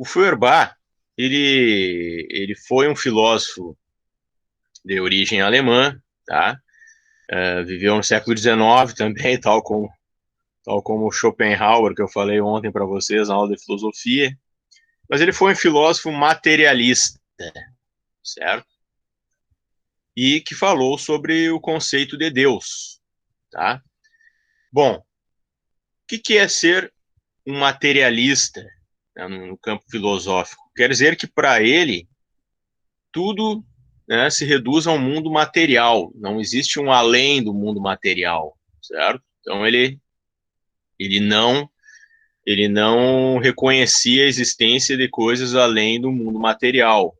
O Feuerbach, ele foi um filósofo de origem alemã, tá? Viveu no século XIX também, tal como Schopenhauer, que eu falei ontem para vocês na aula de filosofia. Mas ele foi um filósofo materialista, certo? E que falou sobre o conceito de Deus, tá? Bom, o que é ser um materialista, né, no campo filosófico? Quer dizer que para ele tudo, né, se reduz a um mundo material, não existe um além do mundo material, certo? Então ele ele não reconhecia a existência de coisas além do mundo material,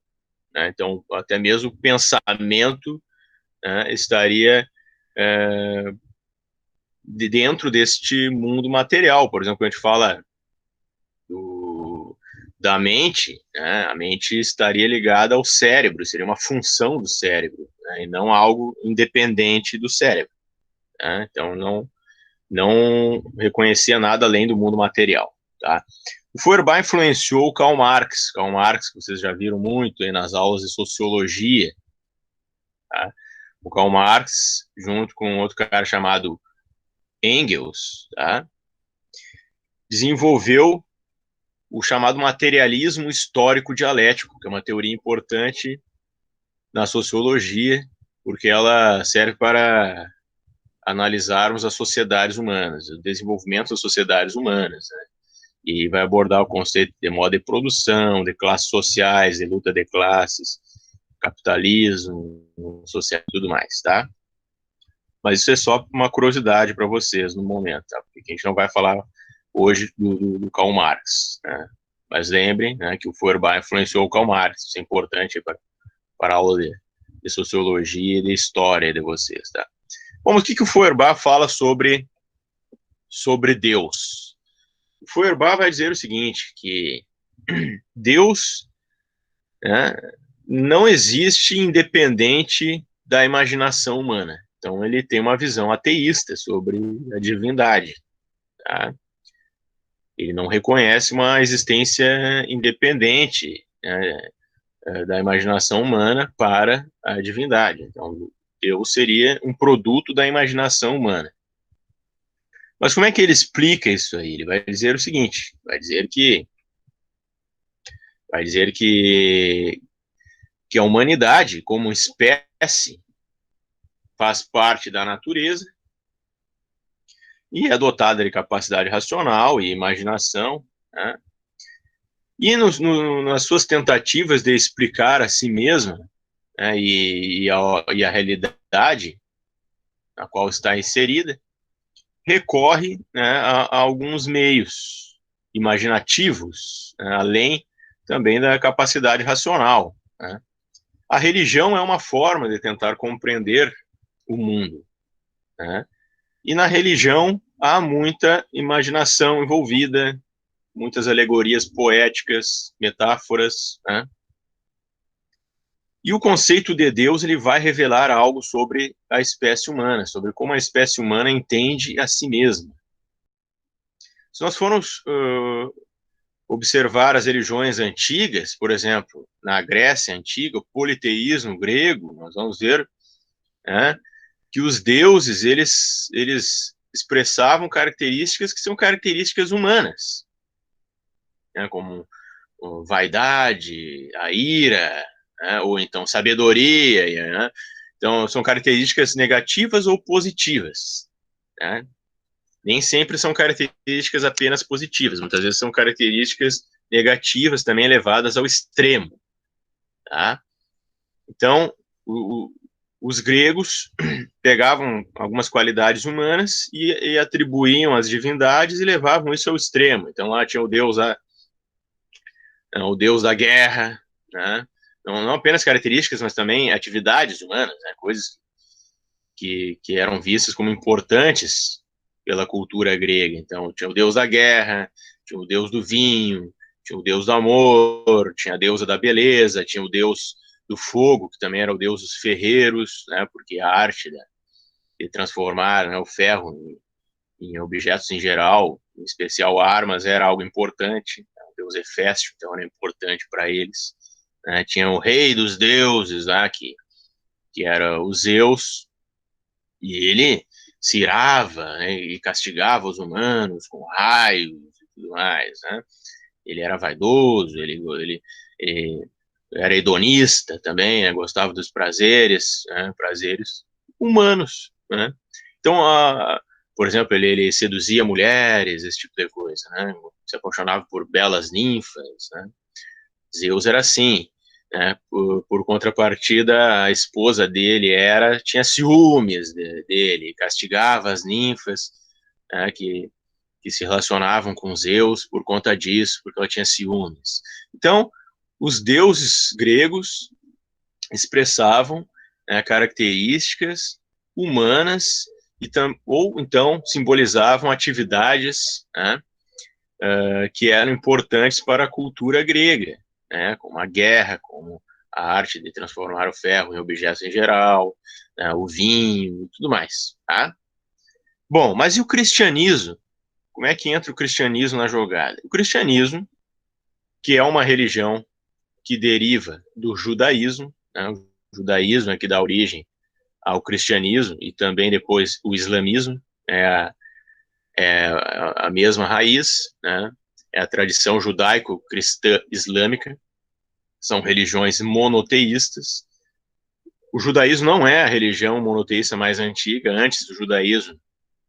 né? Então até mesmo o pensamento, né, estaria dentro deste mundo material. Por exemplo, quando a gente fala do, da mente, né, a mente estaria ligada ao cérebro, seria uma função do cérebro, né, e não algo independente do cérebro, né? Então não reconhecia nada além do mundo material, tá? O Feuerbach influenciou o Karl Marx. Karl Marx, que vocês já viram muito aí nas aulas de sociologia, tá? O Karl Marx, junto com outro cara chamado Engels, tá? Desenvolveu o chamado materialismo histórico dialético, que é uma teoria importante na sociologia, porque ela serve para analisarmos as sociedades humanas, o desenvolvimento das sociedades humanas, né? E vai abordar o conceito de modo de produção, de classes sociais, de luta de classes, capitalismo, social e tudo mais, tá? Mas isso é só uma curiosidade para vocês no momento, tá? Porque a gente não vai falar hoje do Karl Marx, né? Mas lembrem, né, que o Feuerbach influenciou o Karl Marx, isso é importante para a aula de sociologia e de história de vocês, tá? Bom, mas o que o Feuerbach fala sobre Deus? O Feuerbach vai dizer o seguinte, que Deus, né, não existe independente da imaginação humana. Então ele tem uma visão ateísta sobre a divindade, tá? Ele não reconhece uma existência independente, né, da imaginação humana para a divindade. Então Deus seria um produto da imaginação humana. Mas como é que ele explica isso aí? Ele vai dizer o seguinte, vai dizer que a humanidade, como espécie, faz parte da natureza e é dotada de capacidade racional e imaginação, né? E nas suas tentativas de explicar a si mesma, né, e a realidade na qual está inserida, recorre, né, a alguns meios imaginativos, né, além também da capacidade racional, né? A religião é uma forma de tentar compreender o mundo, né? E na religião há muita imaginação envolvida, muitas alegorias poéticas, metáforas, né? E o conceito de Deus ele vai revelar algo sobre a espécie humana, sobre como a espécie humana entende a si mesma. Se nós formos observar as religiões antigas, por exemplo, na Grécia antiga, o politeísmo grego, nós vamos ver, né, que os deuses eles expressavam características que são características humanas, né, como vaidade, a ira, né, ou então sabedoria, né? Então são características negativas ou positivas, né? Nem sempre são características apenas positivas, muitas vezes são características negativas também levadas ao extremo, tá? Então, os gregos pegavam algumas qualidades humanas e atribuíam às divindades e levavam isso ao extremo. Então, lá tinha o deus da guerra, né? Não apenas características, mas também atividades humanas, né? Coisas que eram vistas como importantes pela cultura grega. Então, tinha o deus da guerra, tinha o deus do vinho, tinha o deus do amor, tinha a deusa da beleza, tinha o deus do fogo, que também era o deus dos ferreiros, né? Porque a arte de transformar, né, o ferro em objetos em geral, em especial armas, era algo importante. deus Hefésto, então era importante para eles. Né? Tinha o rei dos deuses lá, que era o Zeus, e ele se irava, né, e castigava os humanos com raios e tudo mais. Né? Ele era vaidoso, ele era hedonista também, né, gostava dos prazeres, né, prazeres humanos. Né? Então, por exemplo, ele seduzia mulheres, esse tipo de coisa, né? Se apaixonava por belas ninfas. Né? Zeus era assim. Né? Por contrapartida, a esposa dele tinha ciúmes dele, castigava as ninfas, né, que se relacionavam com Zeus por conta disso, porque ela tinha ciúmes. Então, os deuses gregos expressavam, né, características humanas ou então simbolizavam atividades, né, que eram importantes para a cultura grega, né, como a guerra, como a arte de transformar o ferro em objetos em geral, né, o vinho e tudo mais. Tá? Bom, mas e o cristianismo? Como é que entra o cristianismo na jogada? O cristianismo, que é uma religião que deriva do judaísmo, né, o judaísmo é que dá origem ao cristianismo e também depois o islamismo, é a mesma raiz, né, é a tradição judaico-cristã islâmica, são religiões monoteístas. O judaísmo não é a religião monoteísta mais antiga. Antes do judaísmo,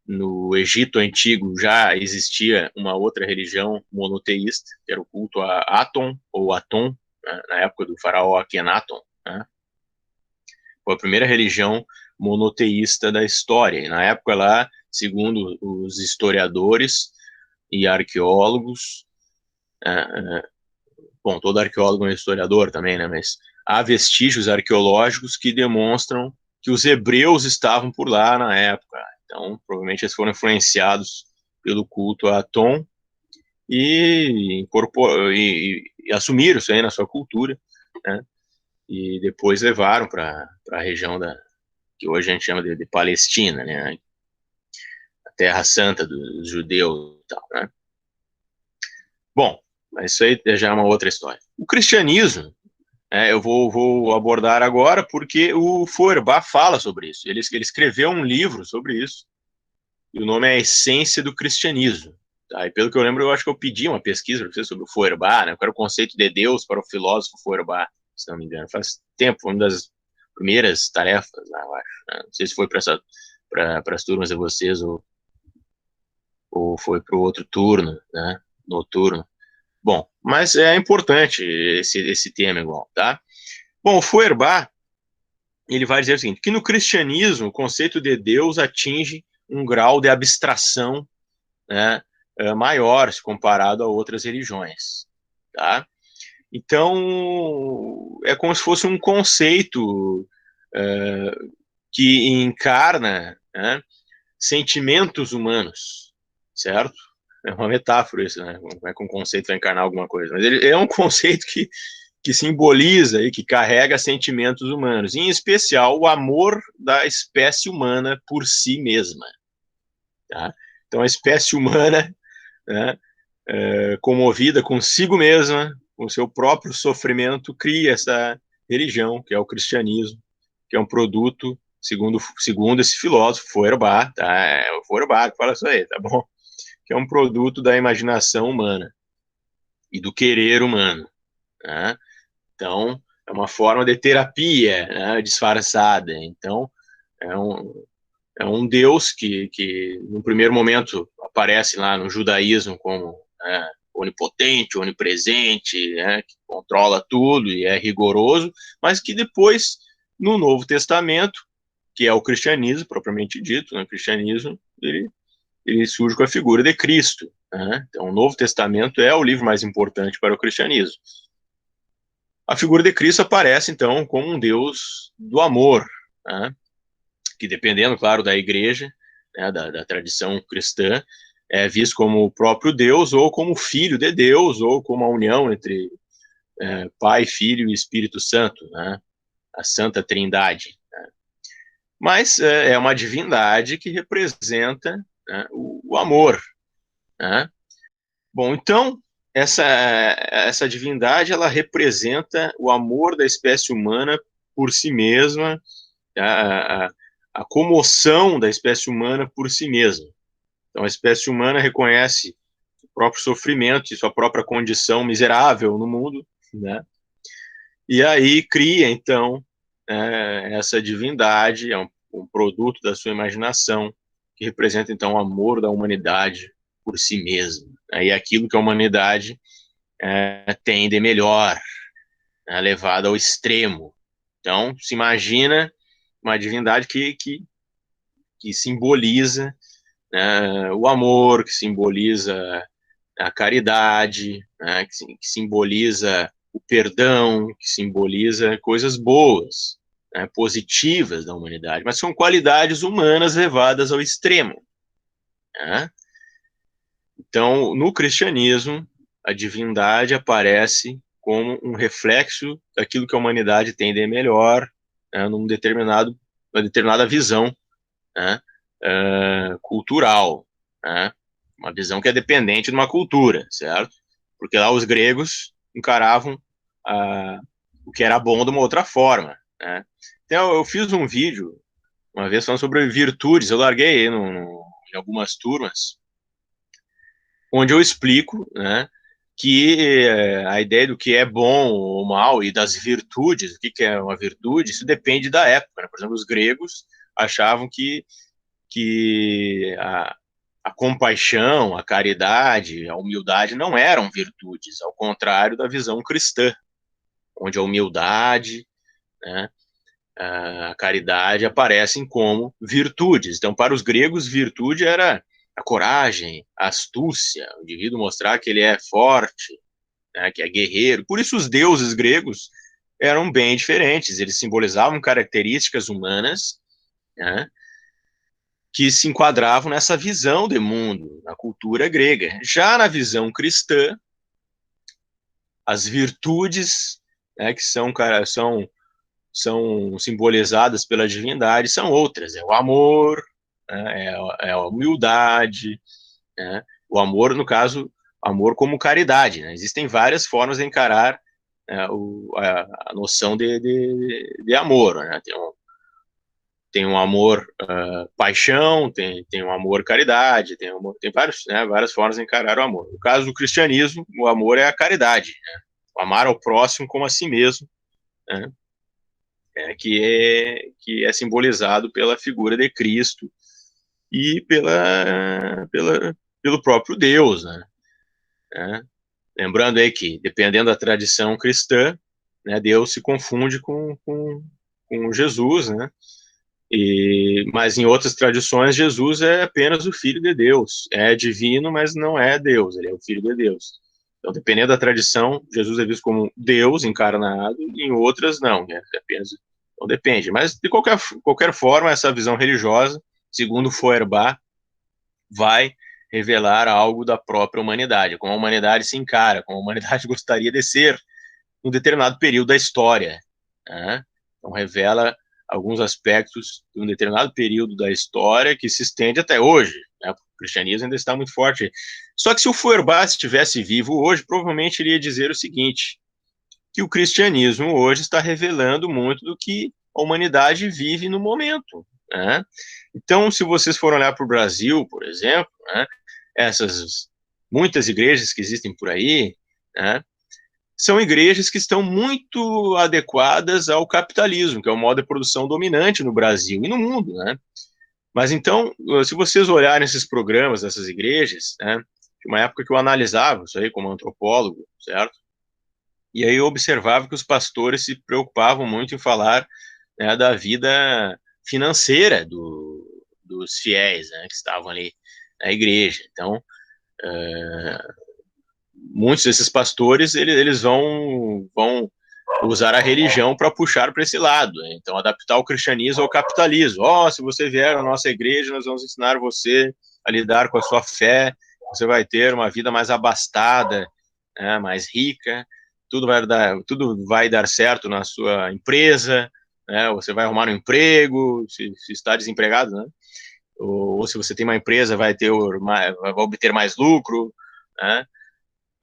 no Egito Antigo já existia uma outra religião monoteísta, que era o culto a Aton, ou Aton, né, na época do faraó Akhenaton. Né? Foi a primeira religião monoteísta da história. E na época lá, segundo os historiadores e arqueólogos, bom, todo arqueólogo é historiador também, né, mas há vestígios arqueológicos que demonstram que os hebreus estavam por lá na época. Então, provavelmente eles foram influenciados pelo culto a Aton e assumiram isso aí na sua cultura, né? E depois levaram para a região que hoje a gente chama de Palestina, né? A Terra Santa dos judeus e tal, né? Bom, mas isso aí já é uma outra história. O cristianismo, eu vou abordar agora porque o Feuerbach fala sobre isso. Ele escreveu um livro sobre isso, e o nome é A Essência do Cristianismo. Tá? E pelo que eu lembro, eu acho que eu pedi uma pesquisa para você sobre o Feuerbach, né? Qual era o conceito de Deus para o filósofo Feuerbach, se não me engano. Faz tempo, foi uma das primeiras tarefas, né, eu acho. Né? Não sei se foi para as turmas de vocês ou foi para o outro turno, né? Noturno. Bom, mas é importante esse tema igual, tá? Bom, o Feuerbach, ele vai dizer o seguinte, que no cristianismo o conceito de Deus atinge um grau de abstração, né, maior se comparado a outras religiões, tá? Então, é como se fosse um conceito que encarna, né, sentimentos humanos, certo? É uma metáfora isso, né? Como é que um conceito vai encarnar alguma coisa? Mas ele é um conceito que simboliza e que carrega sentimentos humanos, em especial o amor da espécie humana por si mesma. Tá? Então, a espécie humana, né, comovida consigo mesma, com o seu próprio sofrimento, cria essa religião, que é o cristianismo, que é um produto, segundo esse filósofo, Feuerbach, tá? É o Feuerbach que fala isso aí, tá bom? Que é um produto da imaginação humana e do querer humano. Né? Então, é uma forma de terapia, né, disfarçada. Então, é um, é um Deus que, no primeiro momento, aparece lá no judaísmo como onipotente, onipresente, né, que controla tudo e é rigoroso, mas que depois, no Novo Testamento, que é o cristianismo, propriamente dito, né, o cristianismo, ele surge com a figura de Cristo. Né? Então, o Novo Testamento é o livro mais importante para o cristianismo. A figura de Cristo aparece, então, como um Deus do amor, né? Que, dependendo, claro, da igreja, né, da tradição cristã, é visto como o próprio Deus, ou como filho de Deus, ou como a união entre Pai, Filho e Espírito Santo, né? A Santa Trindade. Né? Mas é uma divindade que representa, né, o amor. Né? Bom, então, essa divindade, ela representa o amor da espécie humana por si mesma, a, a, a comoção da espécie humana por si mesma. Então, a espécie humana reconhece o próprio sofrimento e sua própria condição miserável no mundo, né? E aí cria, então, essa divindade, um produto da sua imaginação, que representa, então, o amor da humanidade por si mesma. Aí aquilo que a humanidade tem de melhor, né, levado ao extremo. Então, se imagina uma divindade que simboliza, né, o amor, que simboliza a caridade, né, que simboliza o perdão, que simboliza coisas boas, né, positivas da humanidade, mas são qualidades humanas levadas ao extremo. Né? Então, no cristianismo, a divindade aparece como um reflexo daquilo que a humanidade tem de melhor, né, uma determinada visão, né, cultural, né, uma visão que é dependente de uma cultura, certo? Porque lá os gregos encaravam o que era bom de uma outra forma. Né? Então, eu fiz um vídeo uma vez falando sobre virtudes, eu larguei em algumas turmas, onde eu explico, né, que a ideia do que é bom ou mal e das virtudes, o que é uma virtude, isso depende da época. Né? Por exemplo, os gregos achavam que a compaixão, a caridade, a humildade não eram virtudes, ao contrário da visão cristã, onde a humildade, né, a caridade aparecem como virtudes. Então, para os gregos, virtude era a coragem, a astúcia, o indivíduo mostrar que ele é forte, né, que é guerreiro. Por isso, os deuses gregos eram bem diferentes. Eles simbolizavam características humanas, né, que se enquadravam nessa visão de mundo, na cultura grega. Já na visão cristã, as virtudes, né, que são simbolizadas pela divindade são outras. É o amor, né, é a humildade, né, o amor, no caso, amor como caridade. Né? Existem várias formas de encarar a noção de amor. Né? Tem um amor paixão, tem um amor caridade, tem várias formas de encarar o amor. No caso do cristianismo, o amor é a caridade, né? O amar ao próximo como a si mesmo, né? Que é simbolizado pela figura de Cristo e pelo próprio Deus, né? Lembrando aí que, dependendo da tradição cristã, né, Deus se confunde com Jesus, né? Mas em outras tradições, Jesus é apenas o Filho de Deus. É divino, mas não é Deus, ele é o Filho de Deus. Então, dependendo da tradição, Jesus é visto como Deus encarnado, e em outras, não, é apenas. Então, depende. Mas, de qualquer forma, essa visão religiosa, segundo Feuerbach, vai revelar algo da própria humanidade, como a humanidade se encara, como a humanidade gostaria de ser em um determinado período da história. Né? Então, revela alguns aspectos de um determinado período da história que se estende até hoje. Né? O cristianismo ainda está muito forte. Só que se o Feuerbach estivesse vivo hoje, provavelmente iria dizer o seguinte, que o cristianismo hoje está revelando muito do que a humanidade vive no momento. Né? Então, se vocês forem olhar para o Brasil, por exemplo, né, essas muitas igrejas que existem por aí, né, são igrejas que estão muito adequadas ao capitalismo, que é o modo de produção dominante no Brasil e no mundo, né? Mas então, se vocês olharem esses programas dessas igrejas, né, de uma época que eu analisava isso aí como antropólogo, certo? E aí eu observava que os pastores se preocupavam muito em falar, né, da vida financeira dos fiéis, né, que estavam ali na igreja. Então, muitos desses pastores eles vão usar a religião para puxar para esse lado. Né? Então, adaptar o cristianismo ao capitalismo. Se você vier à nossa igreja, nós vamos ensinar você a lidar com a sua fé, você vai ter uma vida mais abastada, né, mais rica, tudo vai dar certo na sua empresa, né, você vai arrumar um emprego, se está desempregado, né, ou se você tem uma empresa, vai obter mais lucro, né,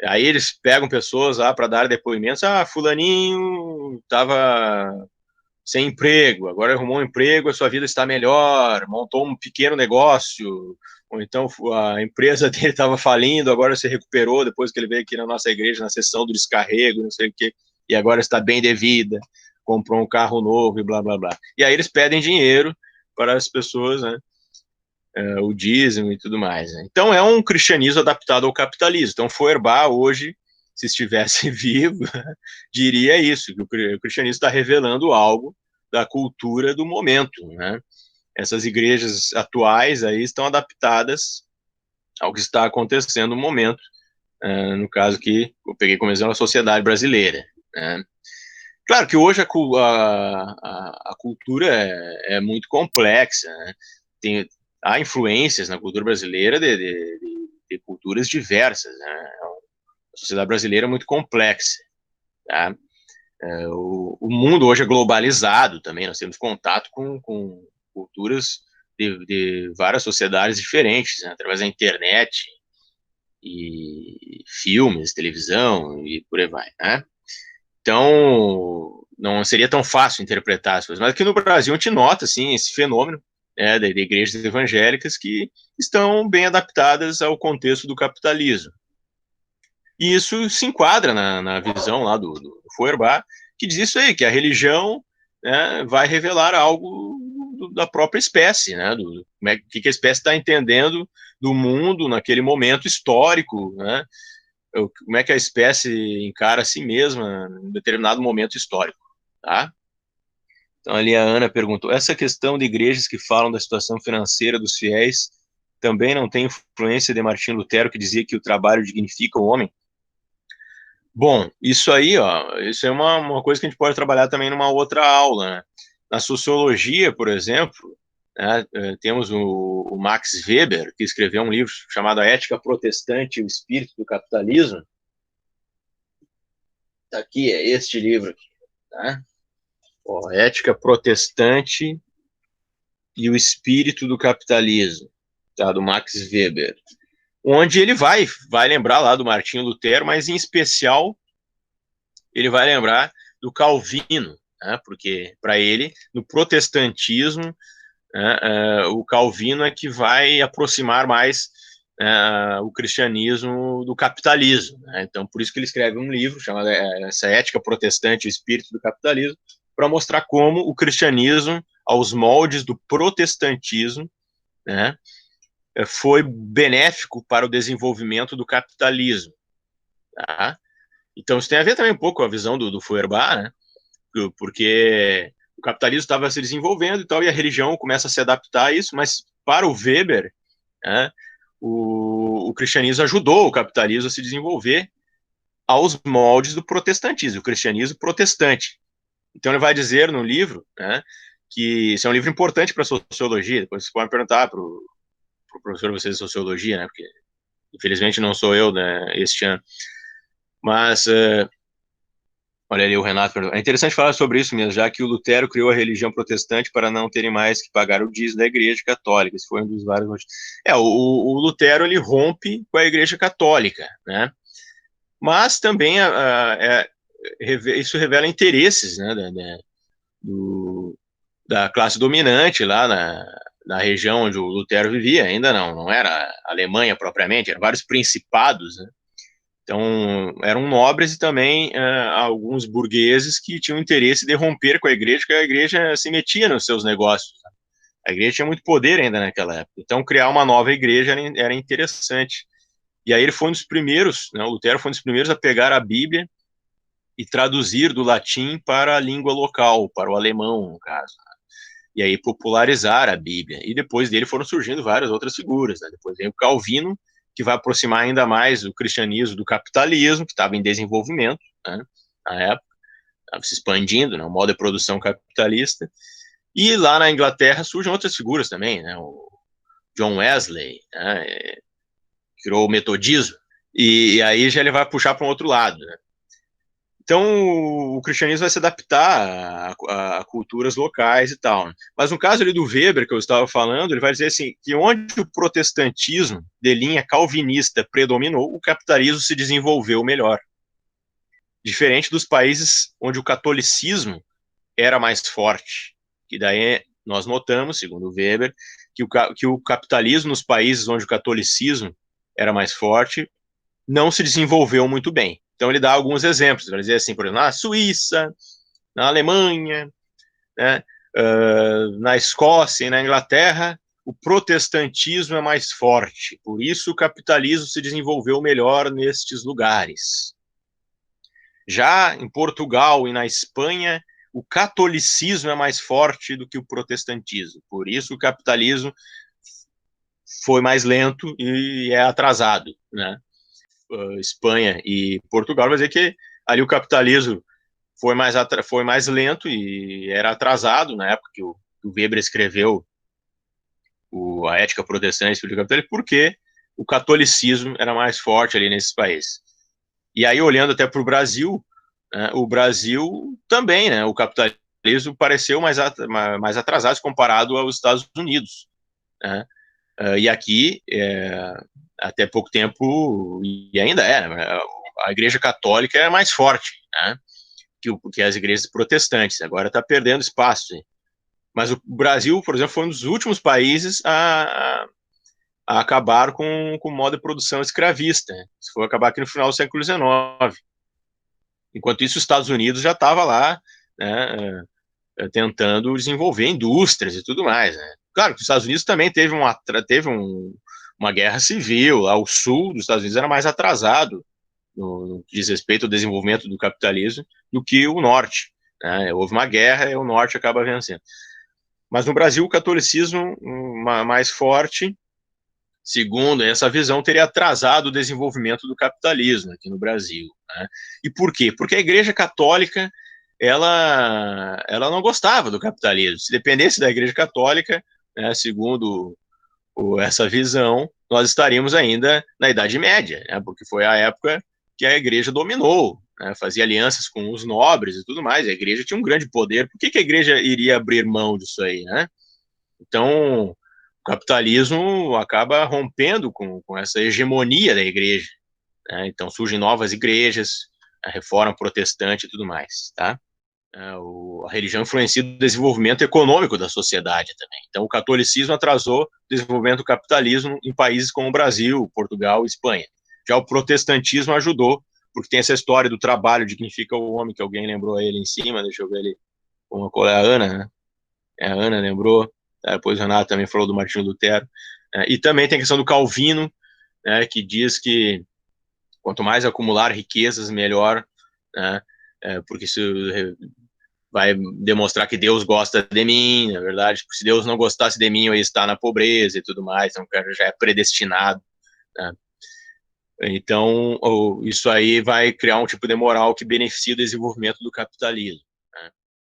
Aí eles pegam pessoas lá para dar depoimentos. Fulaninho estava sem emprego, agora arrumou um emprego, a sua vida está melhor, montou um pequeno negócio, ou então a empresa dele estava falindo, agora se recuperou depois que ele veio aqui na nossa igreja, na sessão do descarrego, não sei o quê, e agora está bem de vida, comprou um carro novo e blá, blá, blá. E aí eles pedem dinheiro para as pessoas, né? O dízimo e tudo mais. Né? Então é um cristianismo adaptado ao capitalismo. Então Feuerbach hoje, se estivesse vivo, diria isso, que o cristianismo está revelando algo da cultura do momento. Né? Essas igrejas atuais aí estão adaptadas ao que está acontecendo no momento, no caso que eu peguei como exemplo a sociedade brasileira. Né? Claro que hoje a cultura é muito complexa, né? Há influências na cultura brasileira de culturas diversas. Né? A sociedade brasileira é muito complexa. Tá? O mundo hoje é globalizado também, nós temos contato com culturas de várias sociedades diferentes, né? Através da internet e filmes, televisão e por aí vai. Né? Então, não seria tão fácil interpretar as coisas. Mas aqui no Brasil a gente nota, assim, esse fenômeno, né, de igrejas evangélicas que estão bem adaptadas ao contexto do capitalismo. E isso se enquadra na visão lá do Feuerbach, que diz isso aí, que a religião, né, vai revelar algo da própria espécie, né, que a espécie está entendendo do mundo naquele momento histórico, né, como é que a espécie encara a si mesma em determinado momento histórico, tá? Então ali a Ana perguntou, essa questão de igrejas que falam da situação financeira dos fiéis também não tem influência de Martim Lutero, que dizia que o trabalho dignifica o homem? Bom, isso aí, ó, isso é uma coisa que a gente pode trabalhar também numa outra aula, né? Na sociologia, por exemplo, né, temos o Max Weber, que escreveu um livro chamado A Ética Protestante e o Espírito do Capitalismo. Tá aqui, é este livro aqui, tá? Ó, Ética Protestante e o Espírito do Capitalismo, tá? Do Max Weber. Onde ele vai lembrar lá do Martinho Lutero, mas em especial ele vai lembrar do Calvino, né? Porque para ele, no protestantismo, né, o Calvino é que vai aproximar mais o cristianismo do capitalismo. Né? Então, por isso que ele escreve um livro chamado essa Ética Protestante e o Espírito do Capitalismo, para mostrar como o cristianismo, aos moldes do protestantismo, né, foi benéfico para o desenvolvimento do capitalismo. Tá? Então, isso tem a ver também um pouco com a visão do Feuerbach, né? Porque o capitalismo estava se desenvolvendo e tal, e a religião começa a se adaptar a isso, mas para o Weber, né, o cristianismo ajudou o capitalismo a se desenvolver aos moldes do protestantismo, o cristianismo protestante. Então ele vai dizer no livro, né, que isso é um livro importante para a sociologia, depois vocês podem perguntar para o professor de vocês de sociologia, né, porque infelizmente não sou eu, né, este ano, mas olha ali o Renato. É interessante falar sobre isso mesmo, já que o Lutero criou a religião protestante para não terem mais que pagar o dízimo da Igreja Católica. Esse foi um dos vários motivos. O Lutero ele rompe com a Igreja Católica, né? Mas também isso revela interesses, né, da classe dominante lá na região onde o Lutero vivia. Ainda não era a Alemanha propriamente, eram vários principados, né? Então, eram nobres e também alguns burgueses que tinham interesse de romper com a igreja, porque a igreja se metia nos seus negócios. A igreja tinha muito poder ainda naquela época. Então, criar uma nova igreja era interessante. E aí ele foi um dos primeiros, né, o Lutero foi um dos primeiros a pegar a Bíblia e traduzir do latim para a língua local, para o alemão, no caso. E aí popularizar a Bíblia. E depois dele foram surgindo várias outras figuras. Né? Depois veio o Calvino, que vai aproximar ainda mais o cristianismo do capitalismo, que estava em desenvolvimento, né, na época, estava se expandindo, né, o modo de produção capitalista. E lá na Inglaterra surgem outras figuras também, né, o John Wesley, né, criou o metodismo, e aí já ele vai puxar para um outro lado. Né. Então, o cristianismo vai se adaptar a culturas locais e tal. Né? Mas no caso ali do Weber, que eu estava falando, ele vai dizer assim, que onde o protestantismo de linha calvinista predominou, o capitalismo se desenvolveu melhor. Diferente dos países onde o catolicismo era mais forte. E daí nós notamos, segundo o Weber, que o capitalismo nos países onde o catolicismo era mais forte não se desenvolveu muito bem. Então ele dá alguns exemplos, vai dizer assim, por exemplo, na Suíça, na Alemanha, né, na Escócia e na Inglaterra, o protestantismo é mais forte, por isso o capitalismo se desenvolveu melhor nestes lugares. Já em Portugal e na Espanha, o catolicismo é mais forte do que o protestantismo, por isso o capitalismo foi mais lento e é atrasado, né? Espanha e Portugal, vai dizer que ali o capitalismo foi mais lento e era atrasado na época que o Weber escreveu a Ética Protestante do Capitalismo, porque o catolicismo era mais forte ali nesses países. E aí, olhando até para o Brasil, né, o Brasil também, né, o capitalismo pareceu mais atrasado comparado aos Estados Unidos. Né? E aqui, até pouco tempo, e ainda é, né, a Igreja Católica é mais forte, né, que as igrejas protestantes. Agora está perdendo espaço. Mas o Brasil, por exemplo, foi um dos últimos países a acabar com o modo de produção escravista. Isso foi acabar aqui no final do século XIX. Enquanto isso, os Estados Unidos já estava lá, né, tentando desenvolver indústrias e tudo mais. Né? Claro que os Estados Unidos também teve uma guerra civil. Lá, o sul dos Estados Unidos era mais atrasado no que diz respeito ao desenvolvimento do capitalismo do que o norte. Né? Houve uma guerra e o norte acaba vencendo. Mas no Brasil, o catolicismo mais forte, segundo essa visão, teria atrasado o desenvolvimento do capitalismo aqui no Brasil. Né? E por quê? Porque a Igreja Católica ela não gostava do capitalismo. Se dependesse da Igreja Católica, né, segundo essa visão, nós estaríamos ainda na Idade Média, né, porque foi a época que a Igreja dominou, né, fazia alianças com os nobres e tudo mais. A Igreja tinha um grande poder. Por que a Igreja iria abrir mão disso aí, né? Então, o capitalismo acaba rompendo com essa hegemonia da Igreja. Né? Então, surgem novas igrejas, a reforma protestante e tudo mais, tá? A religião influencia o desenvolvimento econômico da sociedade também. Então, o catolicismo atrasou o desenvolvimento do capitalismo em países como o Brasil, Portugal e Espanha. Já o protestantismo ajudou, porque tem essa história do trabalho dignifica o homem, que alguém lembrou ele em cima, deixa eu ver ali, uma colega, a Ana, né? A Ana lembrou, depois o Renato também falou do Martinho Lutero. E também tem a questão do Calvino, né, que diz que quanto mais acumular riquezas, melhor, né, porque isso vai demonstrar que Deus gosta de mim, na verdade, se Deus não gostasse de mim, eu ia estar na pobreza e tudo mais, então o cara já é predestinado, né? Então, isso aí vai criar um tipo de moral que beneficia o desenvolvimento do capitalismo.